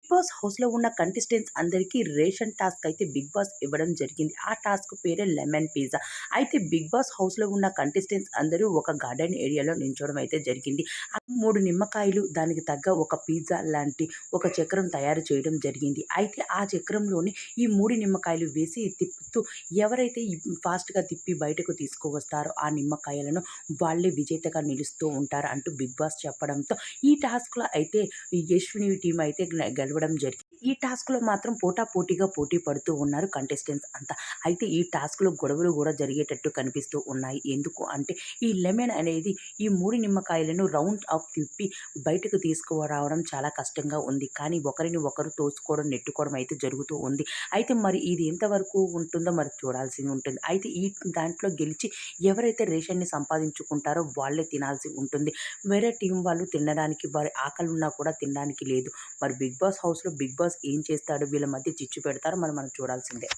Boss హౌస్‌లో ఉన్న contestants అందరికీ రేషన్ టాస్క్ అయితే బిగ్ బాస్ ఇవ్వడం జరిగింది. ఆ టాస్క్ పేరే లెమన్ పిజ్జా. అయితే బిగ్ బాస్ హౌస్‌లో ఉన్న కంటెస్టెంట్స్ అందరూ ఒక గార్డెన్ ఏరియాలో నించోవడం అయితే జరిగింది. 3 నిమ్మకాయలు దానికి తగ్గ ఒక పిజ్జా లాంటి ఒక చక్రం తయారు చేయడం జరిగింది. అయితే ఆ చక్రంలోని ఈ 3 నిమ్మకాయలు వేసి తిప్పుతూ ఎవరైతే ఫాస్ట్‌గా తిప్పి బయటకు తీసుకువస్తారో ఆ నిమ్మకాయలను వాళ్ళే విజేతగా నిలుస్తూ ఉంటారు అంటూ బిగ్ బాస్ చెప్పడంతో ఈ టాస్క్‌లో అయితే ఈ యశ్విని టీమ్ అయితే గెలవడం జరిగింది. ఈ టాస్క్‌లో మాత్రం పోటాపోటీగా పోటీ పడుతూ ఉన్నారు కంటెస్టెంట్స్ అంతా. అయితే ఈ టాస్క్‌లో గొడవలు గూడా జరిగేటట్టు కనిపిస్తూ ఉన్నాయి. ఎందుకు అంటే ఈ లెమన్ అనేది ఈ 3 నిమ్మకాయలను రౌండ్ ఆఫ్ తిప్పి బయటకు తీసుకురావడం చాలా కష్టంగా ఉంది. కానీ ఒకరిని ఒకరు తోసుకోవడం, నెట్టుకోవడం అయితే జరుగుతూ ఉంది. అయితే మరి ఇది ఎంతవరకు ఉంటుందో మరి చూడాల్సి ఉంటుంది. అయితే ఈ దాంట్లో గెలిచి ఎవరైతే రేషన్‌ని సంపాదించుకుంటారో వాళ్ళే తినాల్సి ఉంటుంది. వేరే టీం వాళ్ళు తినడానికి వారి ఆకలున్నా కూడా తినడానికి లేదు. మరి బిగ్ బాస్ హౌస్‌లో బిగ్ బాస్ ఏం చేస్తాడు? వీళ్ళ మధ్య చిచ్చు పెడతారో మరి మనం చూడాల్సిందే.